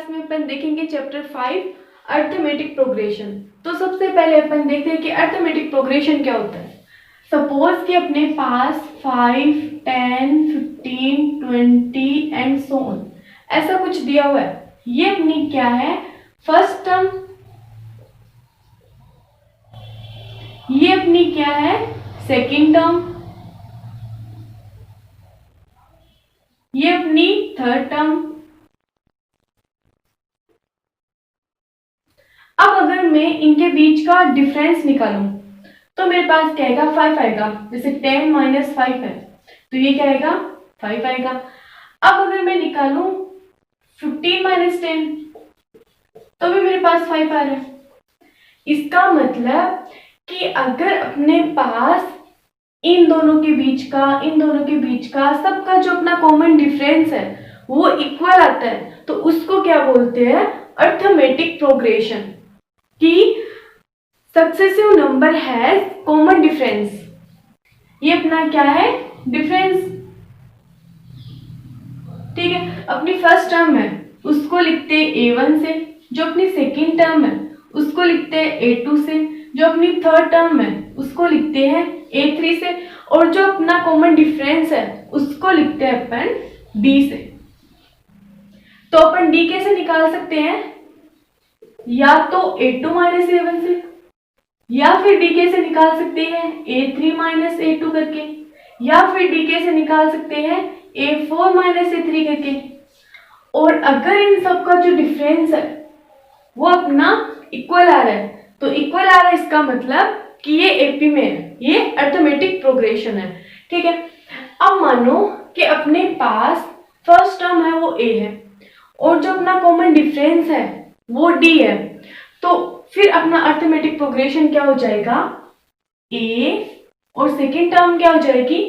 Class में अपन देखेंगे chapter 5 arithmetic progression. तो सबसे पहले अपन देखते हैं कि अर्थमेटिक प्रोग्रेशन क्या होता है। सपोज कि अपने पास 5, 10, 15, 20 एंड सो ऑन ऐसा कुछ दिया हुआ है। ये अपनी क्या है, फर्स्ट टर्म, ये अपनी क्या है, सेकेंड टर्म, ये अपनी थर्ड टर्म। अब अगर मैं इनके बीच का डिफरेंस निकालूं तो मेरे पास क्या आएगा, 5 आएगा। जैसे 10 माइनस 5 है तो ये क्या आएगा, 5 आएगा। अब अगर मैं निकालूं 15 माइनस 10 तो भी मेरे पास 5 आ रहा है। इसका मतलब कि अगर अपने पास इन दोनों के बीच का सबका जो अपना कॉमन डिफरेंस है वो इक्वल आता है तो उसको क्या बोलते हैं, अर्थमेटिक प्रोग्रेशन। कि successive number has common difference, ये अपना क्या है, डिफरेंस। ठीक है, अपनी फर्स्ट टर्म है उसको लिखते हैं a1 से, जो अपनी सेकेंड टर्म है उसको लिखते हैं a2 से, जो अपनी थर्ड टर्म है उसको लिखते हैं a3 से, और जो अपना कॉमन डिफरेंस है उसको लिखते हैं अपन d से। तो अपन d कैसे निकाल सकते हैं, या तो a2 माइनस a1 से, या फिर d कैसे निकाल सकते हैं a3 माइनस a2 करके, या फिर d कैसे निकाल सकते हैं a4 माइनस a3 करके। और अगर इन सब का जो डिफरेंस है वो अपना इक्वल आ रहा है तो इक्वल आ रहा है इसका मतलब कि ये एपी में है, ये अर्थमेटिक प्रोग्रेशन है। ठीक है, अब मानो कि अपने पास फर्स्ट टर्म है वो a है और जो अपना कॉमन डिफरेंस है वो d है, तो फिर अपना अर्थमेटिक प्रोग्रेशन क्या हो जाएगा, a और सेकेंड टर्म क्या हो जाएगी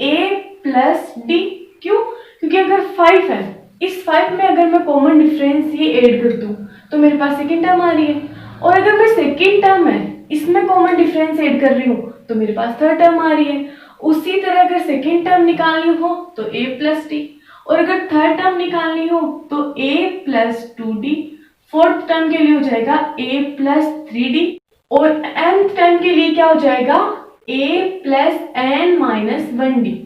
a प्लस d। क्यों, क्योंकि अगर 5 है, इस 5 में अगर मैं कॉमन डिफरेंस ये ऐड कर दूं तो मेरे पास सेकेंड टर्म आ रही है, और अगर मैं सेकेंड टर्म है इसमें कॉमन डिफरेंस ऐड कर रही हूँ तो मेरे पास थर्ड टर्म आ रही है। उसी तरह अगर सेकेंड टर्म निकालनी हो तो a प्लस डी, और अगर थर्ड टर्म निकालनी हो तो a plus 2d, fourth term के लिए हो जाएगा a प्लस 3d, और nth टर्म के लिए क्या हो जाएगा a plus n minus 1d।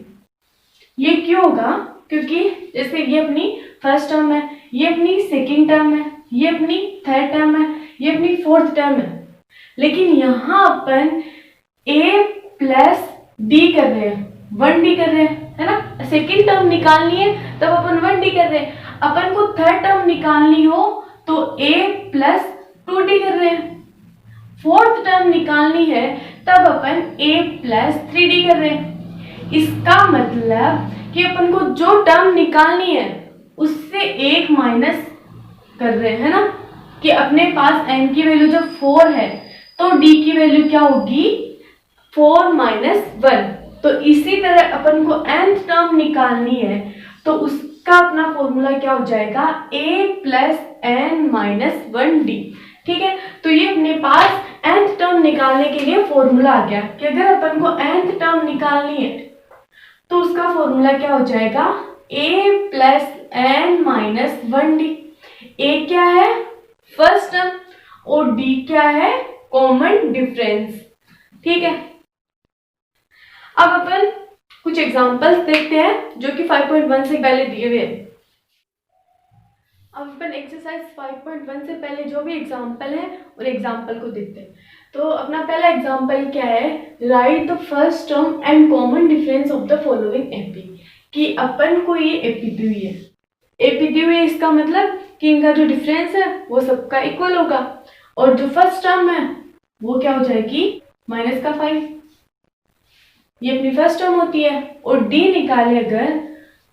ये क्यों होगा, क्योंकि जैसे ये अपनी फर्स्ट टर्म है, ये अपनी सेकेंड टर्म है, ये अपनी थर्ड टर्म है, ये अपनी फोर्थ टर्म है, लेकिन यहाँ अपन a प्लस d कर रहे हैं, 1d कर रहे हैं, है ना। सेकेंड टर्म निकालनी है तब अपन 1d कर रहे हैं, अपन को थर्ड टर्म निकालनी हो तो a प्लस 2d कर रहे हैं, फोर्थ टर्म निकालनी है तब अपन a प्लस 3d कर रहे हैं। इसका मतलब कि अपन को जो टर्म निकालनी है उससे एक माइनस कर रहे हैं ना, कि अपने पास n की वैल्यू जब 4 है तो d की वैल्यू क्या होगी 4 माइनस 1। तो इसी तरह अपन को nth टर्म निकालनी है तो उसका अपना फॉर्मूला क्या हो जाएगा a plus n minus 1d। ठीक है, तो ये अपने पास nth टर्म निकालने के लिए फॉर्मूला आ गया कि अगर अपन को nth टर्म निकालनी है तो उसका फॉर्मूला क्या हो जाएगा a plus n minus 1d। a क्या है, फर्स्ट टर्म, और d क्या है, कॉमन डिफरेंस। ठीक है, अब अपन कुछ एग्जांपल्स देखते हैं जो कि 5.1 से पहले दिए हुए हैं। अब अपन एक्सरसाइज 5.1 से पहले जो भी एग्जांपल है और एग्जांपल को देखते हैं। तो अपना पहला एग्जांपल क्या है, right the first term and common difference of the following AP. कि अपन को ये एपी दी हुई है, एपी दी हुई है इसका मतलब कि इनका जो डिफरेंस है वो सबका इक्वल होगा, और जो फर्स्ट टर्म है वो क्या हो जाएगी माइनस का 5, ये अपनी फर्स्ट टर्म होती है। और d निकाले अगर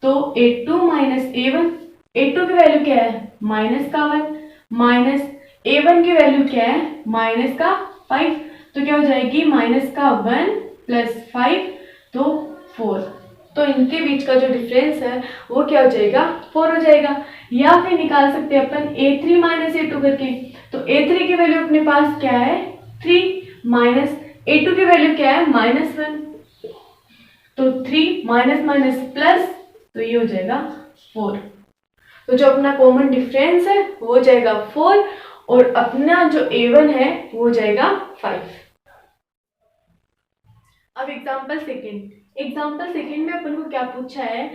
तो a2 माइनस a1, a2 की वैल्यू क्या है माइनस का 1, माइनस a1 की वैल्यू क्या है माइनस का 5, तो क्या हो जाएगी माइनस का 1 प्लस 5 तो 4। तो इनके बीच का जो डिफरेंस है वो क्या हो जाएगा 4 हो जाएगा। या फिर निकाल सकते हैं अपन a3 माइनस a2 करके, तो a3 की वैल्यू अपने पास क्या है 3, माइनस a2 की वैल्यू क्या है माइनस 1, तो 3 माइनस माइनस प्लस, तो ये हो जाएगा 4। तो जो अपना कॉमन डिफरेंस है वो हो जाएगा 4 और अपना जो A1 है वो हो जाएगा 5। अब एग्जाम्पल सेकेंड में अपन को क्या पूछा है,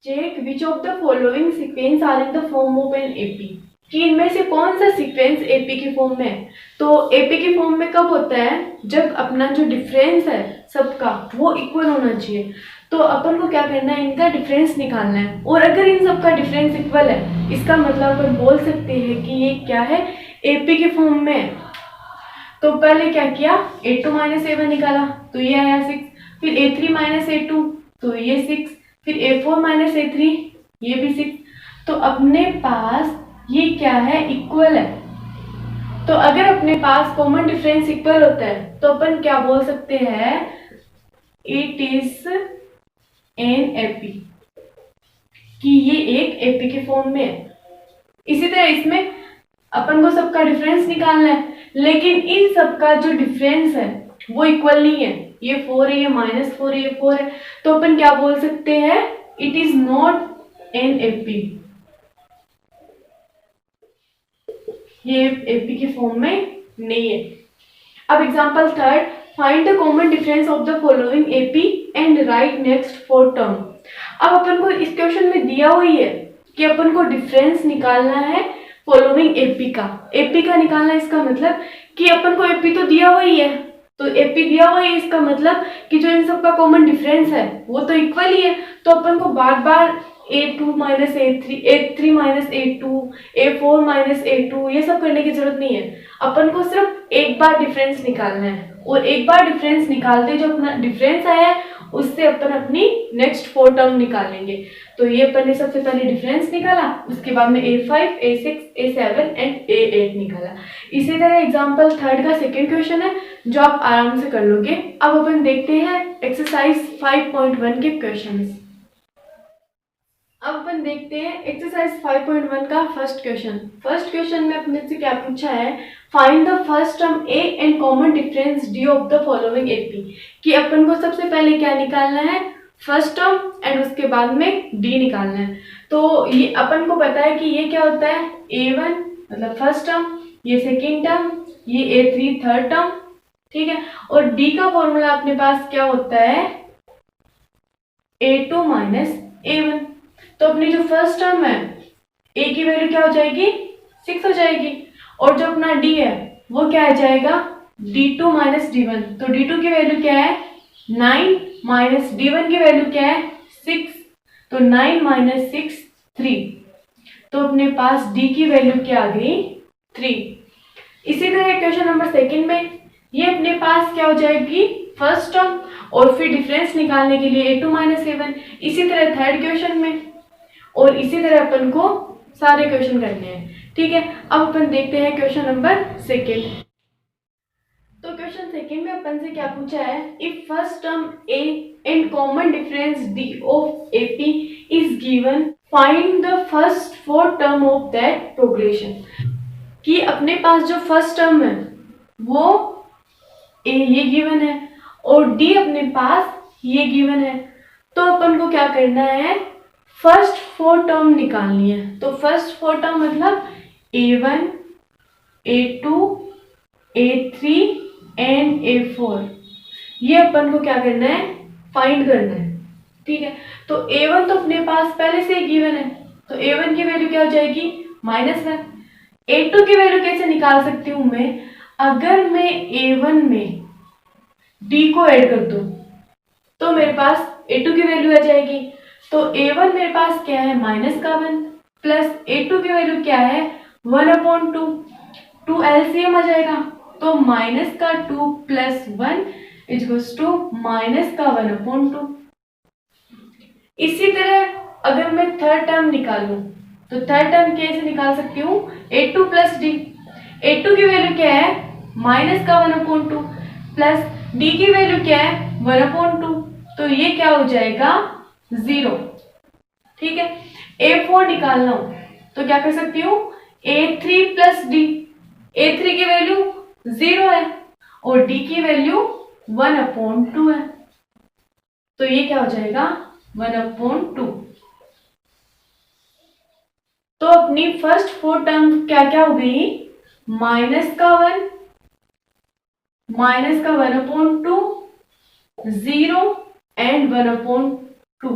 check which of the following sequence are in the form of an AP, कि इनमें से कौन सा सीक्वेंस एपी की फॉर्म में है। तो एपी की फॉर्म में कब होता है, जब अपना जो डिफरेंस है सबका वो इक्वल होना चाहिए। तो अपन को क्या करना है, इनका डिफरेंस निकालना है, और अगर इन सबका डिफरेंस इक्वल है इसका मतलब अपन बोल सकते हैं कि ये क्या है, एपी के फॉर्म में है। तो पहले क्या किया, A2 माइनस A1 निकाला तो ये आया 6, फिर A3 माइनस A2 तो ये 6, फिर A4 माइनस A3 ये भी 6। तो अपने पास ये क्या है, इक्वल है। तो अगर अपने पास कॉमन डिफरेंस इक्वल होता है तो अपन क्या बोल सकते हैं, इट इज एन एपी, कि ये एक एपी के फॉर्म में है। इसी तरह इसमें अपन को सबका डिफरेंस निकालना है, लेकिन इन सबका जो डिफरेंस है वो इक्वल नहीं है, ये 4 है, ये -4 है, ये 4 है। तो अपन क्या बोल सकते हैं, it is not an AP, ये एपी के फॉर्म में नहीं है। अब example third, find the common difference of the following AP and right next 4 term. अब अपन को इस क्वेश्चन में दिया हुई है कि अपन को डिफरेंस निकालना है फॉलोइंग एपी का। एपी का निकालना इसका मतलब कि अपन को एपी तो दिया हुआ ही है, तो एपी दिया हुआ है इसका मतलब कि जो इन सबका कॉमन डिफरेंस है वो तो इक्वल ही है। तो अपन को बार बार A2 minus A3, A3 minus A2, A4 minus A2 ये सब करने की जरूरत नहीं है। अपन को सिर्फ एक बार डिफरेंस निकालना है, और एक बार डिफरेंस निकालते जो अपना डिफरेंस आया है उससे अपन अपनी नेक्स्ट 4 टर्म निकालेंगे। तो ये अपन ने सबसे पहले डिफरेंस निकाला, उसके बाद में A5, A6, A7 and A8 निकाला। इसी तरह एग्जांपल थर्ड का सेकंड क्वेश्चन है जो आप आराम से कर लोगे। अब अपन देखते हैं एक्सरसाइज 5.1 के क्वेश्चंस। अब अपन देखते हैं एक्सरसाइज 5.1 का फर्स्ट क्वेश्चन में अपने से क्या पूछा है, find the first term A and common difference D of the following AP, कि अपन को सबसे पहले क्या निकालना है, फर्स्ट टर्म एंड उसके बाद में D निकालना है। तो ये अपन को पता है कि ये क्या होता है, A1 मतलब फर्स्ट टर्म, ये सेकेंड टर्म, ये A3 थर्ड टर्म, ठीक है। और D का फॉर्मूला अपने पास क्या होता है, A2 माइनस A1। तो अपनी जो फर्स्ट टर्म है A की वैल्यू क्या हो जाएगी, 6 हो जाएगी, और जो अपना D है वो क्या आ जाएगा, D2 माइनस D1। तो D2 की वैल्यू क्या है 9 माइनस D1 की वैल्यू क्या है 6, तो 9 माइनस 6 3। तो अपने पास D की वैल्यू क्या आ गई 3। इसी तरह क्वेश्चन नंबर सेकंड में ये अपने पास क्या हो जाएगी फर्स्ट टर्म, और फिर डिफरेंस निकालने के लिए A2 माइनस A1। इसी तरह थर्ड क्वेश्चन में, और इसी तरह अपन को सारे क्वेश्चन करने हैं, ठीक है। अब अपन देखते हैं क्वेश्चन नंबर सेकंड। तो क्वेश्चन सेकंड में अपन से क्या पूछा है, if first term A and common difference D of AP is given, find the first 4 term of that progression, कि अपने पास जो फर्स्ट टर्म है वो A ये गिवन है और D अपने पास ये गिवन है। तो अपन को क्या करना है, फर्स्ट 4 टर्म निकालनी है। तो फर्स्ट 4 टर्म मतलब A1, A2, A3 and A4, ये अपन को क्या करना है, फाइंड करना है, ठीक है। तो A1 तो अपने पास पहले से ही गिवन है, तो A1 की वैल्यू क्या हो जाएगी -1। A2 की वैल्यू कैसे निकाल सकती हूँ मैं, अगर मैं A1 में D को ऐड कर दूं तो मेरे पास A2 की वैल्यू आ जाएगी। तो A1 मेरे पास क्या है -1 प्लस A2 की वैल्यू क्या है 1/2, 2 LCM आ जाएगा, तो -2 प्लस 1 इक्वल्स टू -1/2। इसी तरह अगर मैं थर्ड टर्म निकालूं तो थर्ड टर्म कैसे निकाल सकती हूँ, A2 प्लस D। A2 की वैल्यू क्या है -1/2 प्लस D की वैल्यू क्या है 1/2, तो ये क्या हो जाएगा 0, ठीक है। A4 निकालना हो तो क्या कर सकती हूँ, A3 प्लस D। A3 की वैल्यू 0 है और D की वैल्यू 1/2 है, तो ये क्या हो जाएगा 1/2। तो अपनी फर्स्ट 4 टर्म क्या क्या हो गई, माइनस का 1/2, 0 एंड 1/2,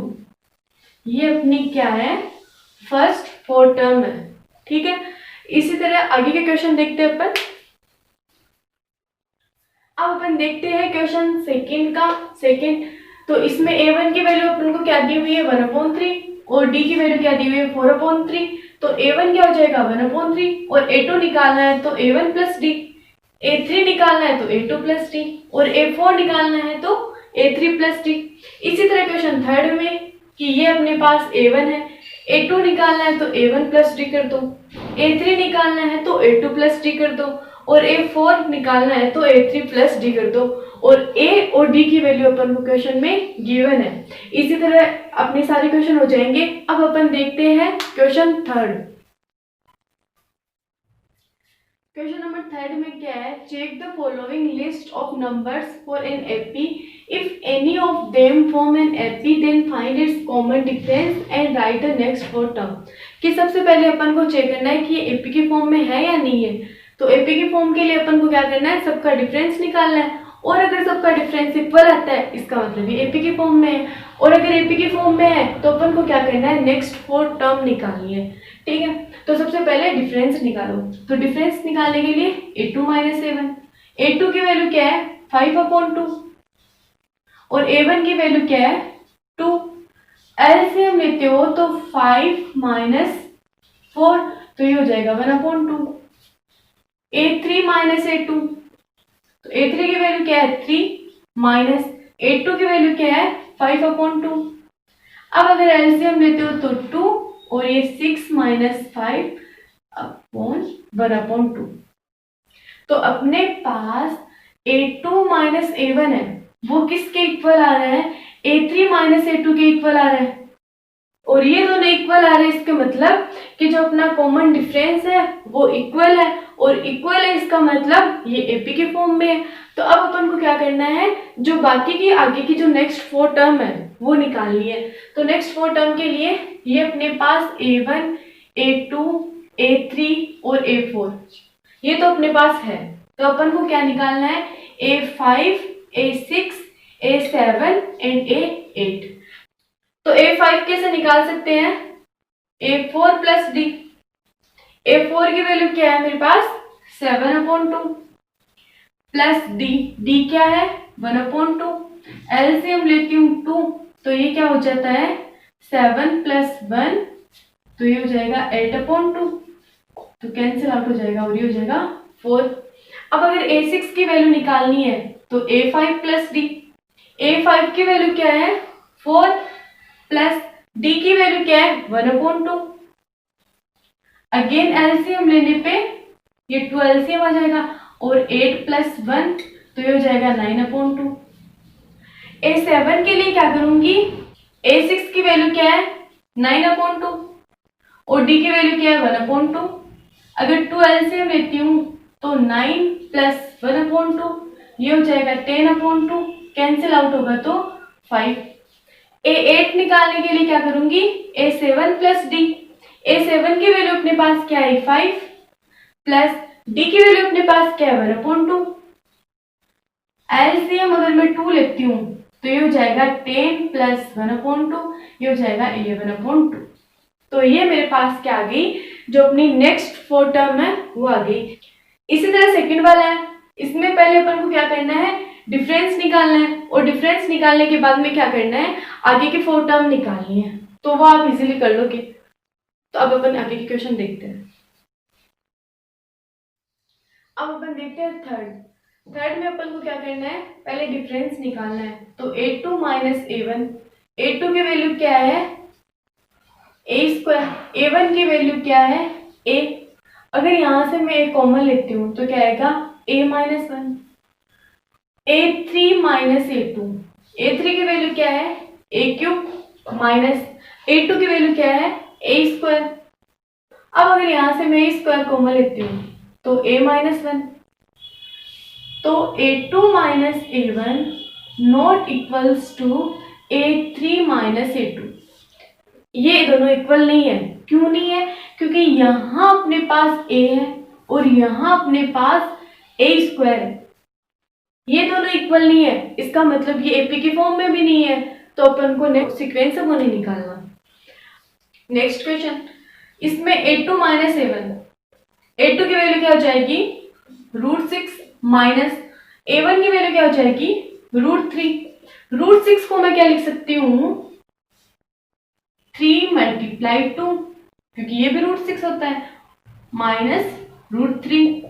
ये अपनी क्या है, फर्स्ट 4 टर्म है। ठीक है, इसी तरह आगे के क्वेश्चन देखते हैं अपन। अब अपन देखते हैं क्वेश्चन सेकंड। तो इसमें a1 की वैल्यू अपन को क्या दी हुई है, 1/3, और d की वैल्यू क्या दी हुई है, 4/3। तो a1 क्या हो जाएगा, 1/3, और a2 निकालना है तो a1 प्लस डी, a3 निकालना है तो a2 प्लस डी, और a4 निकालना है तो a3 प्लस डी। इसी तरह क्वेश्चन थर्ड में कि ये अपने पास a1 है, a2 निकालना है तो a1 प्लस डी कर दो, a3 निकालना है तो a2 प्लस डी कर दो, और a4 निकालना है तो a3 प्लस डी कर दो, और a और d की वैल्यू अपन को क्वेश्चन में गिवन है। इसी तरह अपने सारे क्वेश्चन हो जाएंगे। अब अपन देखते हैं question third. Question number third में क्या है, check the following list of numbers for an AP, if any of them form an AP then find its common difference and write the next 4 term. कि सबसे पहले अपन को check करना है कि ये एपी के फॉर्म में है या नहीं है। तो एपी के फॉर्म के लिए अपन को क्या करना है, सबका डिफरेंस निकालना है, और अगर सबका डिफरेंस इक्वल आता है इसका मतलब ये एपी के फॉर्म में है, और अगर एपी के फॉर्म में है तो अपन को क्या करना है, नेक्स्ट 4 टर्म निकालनी है। ठीक है, तो सबसे पहले डिफरेंस निकालो। तो डिफरेंस निकालने के लिए a2 माइनस a1, a2 की वैल्यू क्या है, 5/2, और a1 की वैल्यू क्या है, 2। एलसीएम लेते हो तो 5 माइनस 4, तो ये हो जाएगा 1/2। a3 माइनस a2, तो a3 की वैल्यू क्या है, 3, माइनस a2 की वैल्यू क्या है, 5/2। अब अगर एलसीएम लेते हो तो 2, और ये 6 माइनस 5/1/2। तो अपने पास a2 माइनस a1 है, वो किसके इक्वल आ रहा है, a3 माइनस a2 के इक्वल आ रहा है, और ये दोनों इक्वल आ रहे हैं। इसके मतलब कि जो अपना कॉमन डिफरेंस है वो इक्वल है, और इक्वल है इसका मतलब ये एपी के फॉर्म में है। तो अब अपन को क्या करना है, जो बाकी की आगे की जो नेक्स्ट 4 टर्म है वो निकालनी है। तो नेक्स्ट 4 टर्म के लिए ये अपने पास a1, a2, a3 और a4, ये तो अपने पास है। तो अपन को क्या निकालना है, a5, a6, a7 and a8। तो a5 कैसे निकाल सकते हैं, a4 प्लस डी। a4 की वैल्यू क्या है मेरे पास, 7/2, प्लस डी क्या है, 1/2। एलसीएम लेती हूँ 2, तो ये क्या हो जाता है, 7 प्लस 1, तो ये हो जाएगा 8/2, तो कैंसिल आउट हो जाएगा, और ये हो जाएगा 4। अब अगर a6 की वैल्यू निकालनी है तो a5 प्लस डी। a5 की वैल्यू क्या है, 4, प्लस डी की वैल्यू क्या है, 1/2। अगेन एलसीएम लेने पे ये 2 एलसीएम आ जाएगा, और 8 प्लस 1, तो ये हो जाएगा 9/2। a7 के लिए क्या करूंगी, a6 की वैल्यू क्या है, 9/2, और d की वैल्यू क्या है, 1/2। अगर 2 एलसीएम लेती हूँ तो 9 प्लस 1/2, ये हो जाएगा 10/2, कैंसिल आउट होगा तो 5। a8 निकालने के लिए क्या करूंगी, a7 प्लस डी। a7 की वैल्यू अपने पास क्या है, 5, प्लस डी की वैल्यू अपने पास क्या है, 1/2। एलसीएम अगर मैं 2 लेती हूँ तो ये हो जाएगा 10 प्लस 1/2, ये हो जाएगा 11/2। तो ये मेरे पास क्या आ गई, जो अपनी नेक्स्ट 4 टर्म है वो आ गई। इसी तरह सेकंड वाला है, इसमें पहले अपन को क्या करना है, डिफरेंस निकालना है, और डिफरेंस निकालने के बाद में क्या करना है, आगे की 4 टर्म निकालनी है। तो वो आप इजीली कर लोगे। तो अब अपन आगे की क्वेश्चन देखते हैं। अब अपन देखते हैं थर्ड में अपन को क्या करना है, पहले डिफरेंस निकालना है। तो a2 माइनस a1, a2 की वैल्यू क्या है, a², a1 की वैल्यू क्या है, a। अगर यहां से मैं a कॉमन लेती हूँ तो क्या आएगा, a minus 1। a3 minus a2, a3 की वैल्यू क्या है, a³ माइनस a2 की वैल्यू क्या है, a²। अब अगर यहां से मैं a² कॉमन लेती हूँ तो a माइनस 1, तो a2 minus a1 not equals to a3 minus a2। ये दोनों इक्वल नहीं है। क्यों नहीं है, क्योंकि यहाँ अपने पास a है और यहाँ अपने पास a² है, ये दोनों इक्वल नहीं है, इसका मतलब ये AP की फॉर्म में भी नहीं है, तो अपन को नेक्स्ट सीक्वेंस से वो नहीं निकालना। नेक्स्ट क्वेश्चन, इसमें A2 माइनस A1, A2 की वैल्यू क्या हो जाएगी √6 माइनस A1 की वैल्यू क्या हो जाएगी √3। √6 को मैं क्या लिख सकती हूँ 3 × 2, क्योंकि ये भी √6 होता है, माइनस √3।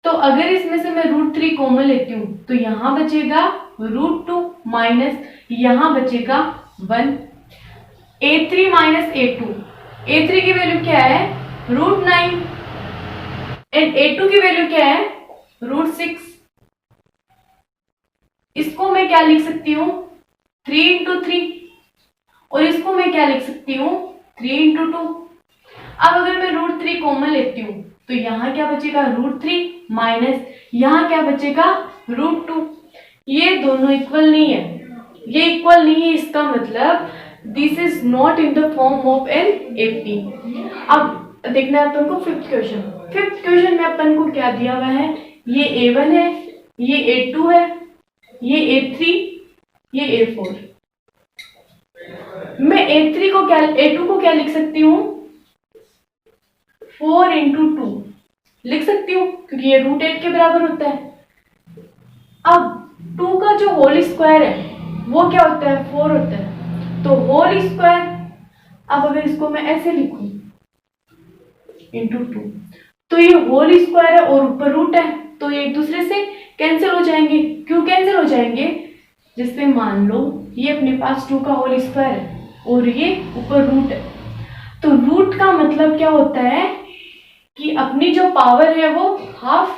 तो अगर इसमें से मैं √3 कॉमन लेती हूँ तो यहाँ बचेगा √2 माइनस यहाँ बचेगा 1। A3 माइनस A2, A3 की वैल्यू क्या है √9 एंड A2 की वैल्यू क्या है √6। इसको मैं क्या लिख सकती हूँ 3 × 3 और इसको मैं क्या लिख सकती हूँ 3 × 2। अब अगर मैं √3 कॉमन लेती हूँ तो यहाँ क्या बचेगा √3 माइनस यहाँ क्या बचेगा √2। ये दोनों इक्वल नहीं है, ये इक्वल नहीं है, इसका मतलब this is not in the form of an AP। अब देखना है अपन को फिफ्थ क्वेश्चन। फिफ्थ क्वेश्चन में अपन को क्या दिया हुआ है, ये A1 है, ये A2 है, ये A3, ये A4। मैं A2 को क्या लिख सकती हूँ 4 × 2 लिख सकती हूँ, क्योंकि ये √8 के बराबर होता है। अब 2 का जो होल स्क्वायर है वो क्या होता है 4 होता है, तो होल स्क्वायर, अब अगर इसको मैं ऐसे लिखूं × 2, तो ये होल स्क्वायर है और ऊपर रूट है, तो ये एक दूसरे से कैंसिल हो जाएंगे। क्यों कैंसिल हो जाएंगे, जिससे मान लो ये अपने पास 2 का होल स्क्वायर है और ये ऊपर रूट है, तो रूट का मतलब क्या होता है कि अपनी जो पावर है वो हाफ,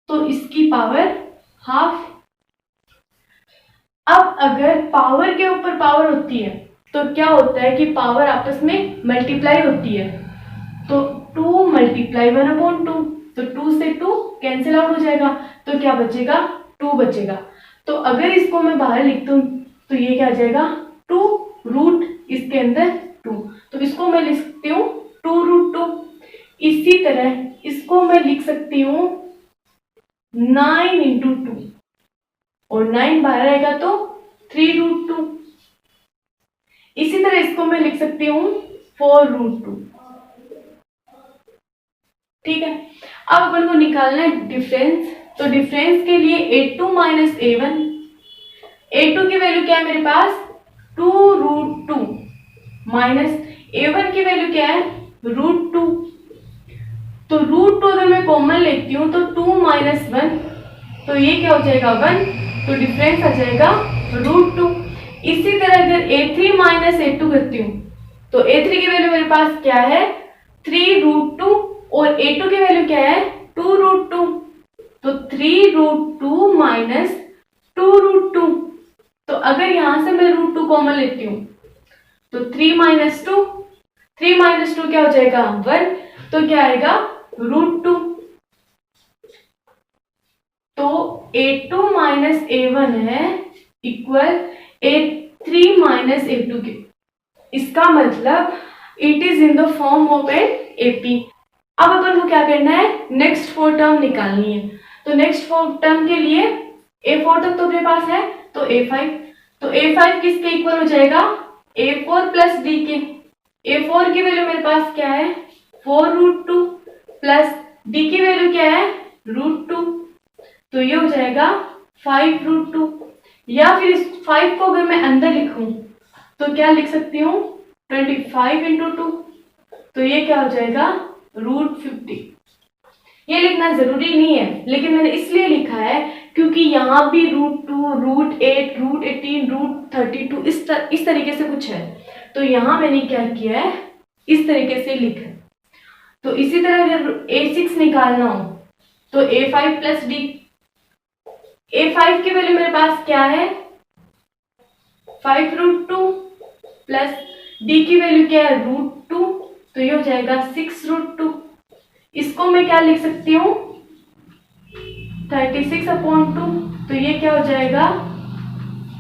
तो इसकी पावर हाफ। अब अगर पावर के ऊपर पावर होती है तो क्या होता है कि पावर आपस में मल्टीप्लाई होती है, तो 2 × 1/2, तो 2 से 2 कैंसिल आउट हो जाएगा, तो क्या बचेगा 2 बचेगा। तो अगर इसको मैं बाहर लिख दूं तो ये क्या आ जाएगा 2 रूट इसके अंदर 2, तो इसको मैं लिख सकती हूँ 2√2। इसी तरह इसको मैं लिख सकती हूँ 9 × 2 और 9 बाहर आएगा तो 3√2। इसी तरह इसको मैं लिख सकती हूँ 4√2। ठीक है, अब अपन को निकालना है डिफरेंस। तो डिफरेंस के लिए A2 माइनस A1, A2 की वैल्यू क्या है मेरे पास 2√2 माइनस A1 की वैल्यू क्या है √2, तो √2 अगर मैं कॉमन लेती हूँ तो 2 - 1, तो ये क्या हो जाएगा 1, तो डिफरेंस आ जाएगा √2। इसी तरह अगर A3 माइनस A2 करती हूँ तो A3 की वैल्यू मेरे पास क्या है 3√2 और A2 की वैल्यू क्या है 2√2, तो 3√2 माइनस 2√2। तो अगर यहां से मैं √2 कॉमन लेती हूँ तो 3 - 2, 3 - 2 क्या हो जाएगा 1, तो क्या आएगा √2। तो A2 माइनस A1 है इक्वल A3 माइनस A2 के, इसका मतलब it is in the form of an AP। अब अपन को क्या करना है नेक्स्ट 4 टर्म निकालनी है, तो नेक्स्ट 4 टर्म के लिए A4 तक तो अपने पास है, तो A5, तो A5 किसके इक्वल हो जाएगा A4 प्लस D के। A4 की वैल्यू मेरे पास क्या है 4√2 प्लस D की वैल्यू क्या है √2, तो ये हो जाएगा 5√2। या फिर इस 5 को अगर मैं अंदर लिखूं तो क्या लिख सकती हूँ 25 × 2, तो ये क्या हो जाएगा √50। ये लिखना जरूरी नहीं है, लेकिन मैंने इसलिए लिखा है क्योंकि यहाँ भी √2, √8, √18, √32 इस तरीके से कुछ है, तो यहाँ मैंने क्या किया है इस तरीके से लिखा। तो इसी तरह अगर A6 निकालना हो तो A5 प्लस D, A5 की वैल्यू मेरे पास क्या है 5√2 प्लस D की वैल्यू क्या है √2, तो ये हो जाएगा 6√2। इसको मैं क्या लिख सकती हूँ 36/2, तो ये क्या हो जाएगा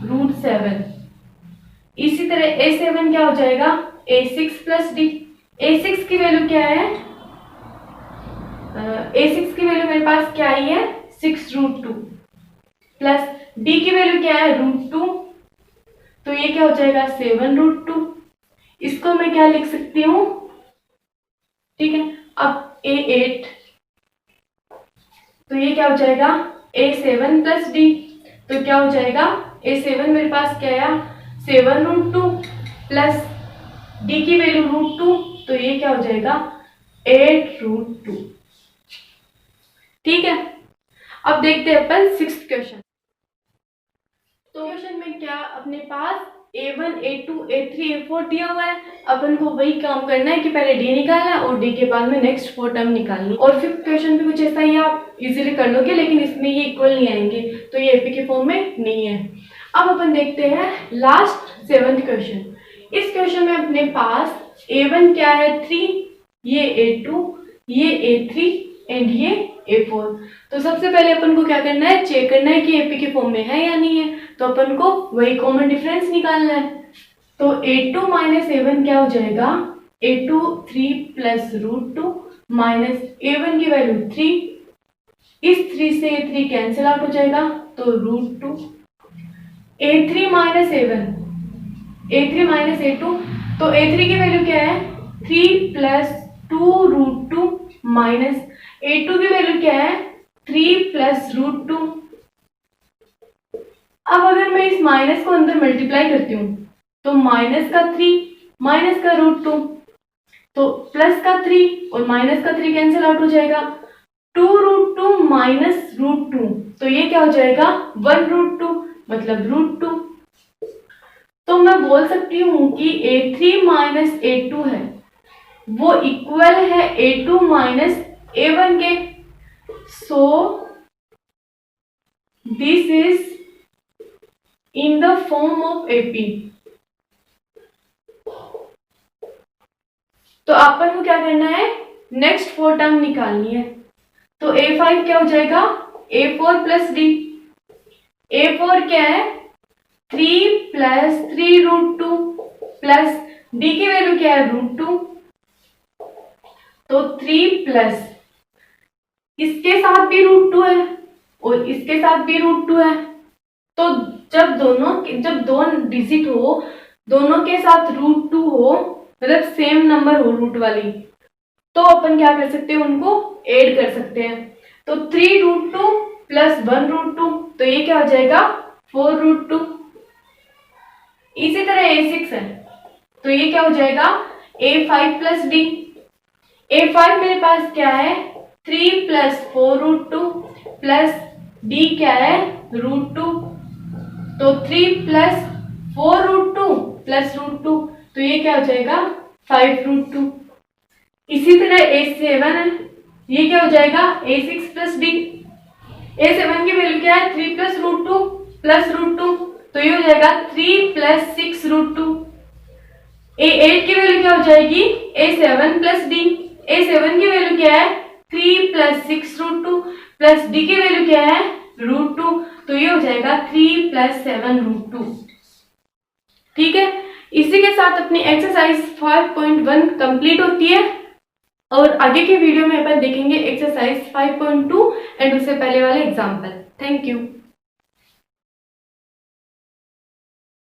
√7। इसी तरह A7 क्या हो जाएगा A6 प्लस D, a6 की वैल्यू क्या है, a6 की वैल्यू मेरे पास क्या आई है 6√2 प्लस d की वैल्यू क्या है √2, तो ये क्या हो जाएगा 7√2। इसको मैं क्या लिख सकती हूँ, ठीक है। अब a8, तो ये क्या हो जाएगा a7 प्लस d, तो क्या हो जाएगा a7 मेरे पास क्या आया 7√2 प्लस d की वैल्यू √2, तो ये क्या हो जाएगा 8√2। ठीक है, अब देखते हैं अपन 6th क्वेश्चन। तो क्वेश्चन में क्या अपने पास a1 a2 a3 a4 दिया हुआ है, अपन को वही काम करना है कि पहले d निकालना है और d के बाद में नेक्स्ट 4 टर्म निकालनी। और 5th क्वेश्चन भी कुछ ऐसा ही आप इजीली कर लोगे, लेकिन इसमें ये इक्वल नहीं आएंगे, तो ये एपी के फॉर्म में नहीं है। अब अपन देखते हैं लास्ट 7th क्वेश्चन। इस क्वेश्चन में अपने पास a1 क्या है 3, ये a2, ये a3 एंड ये a4। तो सबसे पहले अपन को क्या करना है, चेक करना है कि एपी के फॉर्म में है या नहीं है, तो अपन को वही कॉमन डिफरेंस निकालना है। तो a2 माइनस a1 क्या हो जाएगा a2 3 प्लस √2 माइनस a1 की वैल्यू 3, इस 3 से a3 कैंसिल आउट हो जाएगा तो √2, a3 minus a1, a3 minus a2, तो a3 की वैल्यू क्या है 3 प्लस 2√2 माइनस a2 की वैल्यू क्या है 3 प्लस √2। अब अगर मैं इस माइनस को अंदर मल्टीप्लाई करती हूँ तो माइनस का 3 माइनस का √2, तो प्लस का 3 और माइनस का 3 कैंसिल आउट हो जाएगा, 2√2 माइनस √2, तो ये क्या हो जाएगा 1√2 मतलब √2। तो मैं बोल सकती हूँ कि a3 माइनस a2 है वो इक्वल है a2 माइनस a1 के। So this is in the form of AP। तो अपन को क्या करना है, नेक्स्ट 4 टर्म निकालनी है। तो a5 क्या हो जाएगा a4 प्लस d, a4 क्या है 3 प्लस 3√2 प्लस d की वैल्यू क्या है √2, तो 3 प्लस इसके साथ भी √2 है और इसके साथ भी √2 है, तो जब दो डिजिट हो दोनों के साथ √2 हो, मतलब सेम नंबर हो रूट वाली, तो अपन क्या कर सकते हैं उनको ऐड कर सकते हैं। तो 3√2 प्लस 1√2, तो ये क्या हो जाएगा 4√2। इसी तरह a6 है, तो ये क्या हो जाएगा a5 प्लस d। a5 मेरे पास क्या है 3 प्लस 4√2 प्लस d क्या है √2, तो 3 प्लस 4√2 प्लस √2, तो ये क्या हो जाएगा 5√2। इसी तरह a7 है, ये क्या हो जाएगा a6 प्लस d। a7 की वैल्यू क्या है 3 प्लस √2 प्लस √2, तो ये हो जाएगा 3 प्लस 6√2। a8 की वैल्यू क्या हो जाएगी a7 प्लस d। a7 की वैल्यू क्या है 3 प्लस 6√2 प्लस d की वैल्यू क्या है √2, तो ये हो जाएगा 3 प्लस 7√2। ठीक है, इसी के साथ अपनी एक्सरसाइज 5.1 कंप्लीट होती है और आगे के वीडियो में अपन देखेंगे एक्सरसाइज 5.2 एंड उससे पहले वाले एग्जाम्पल। Thank you.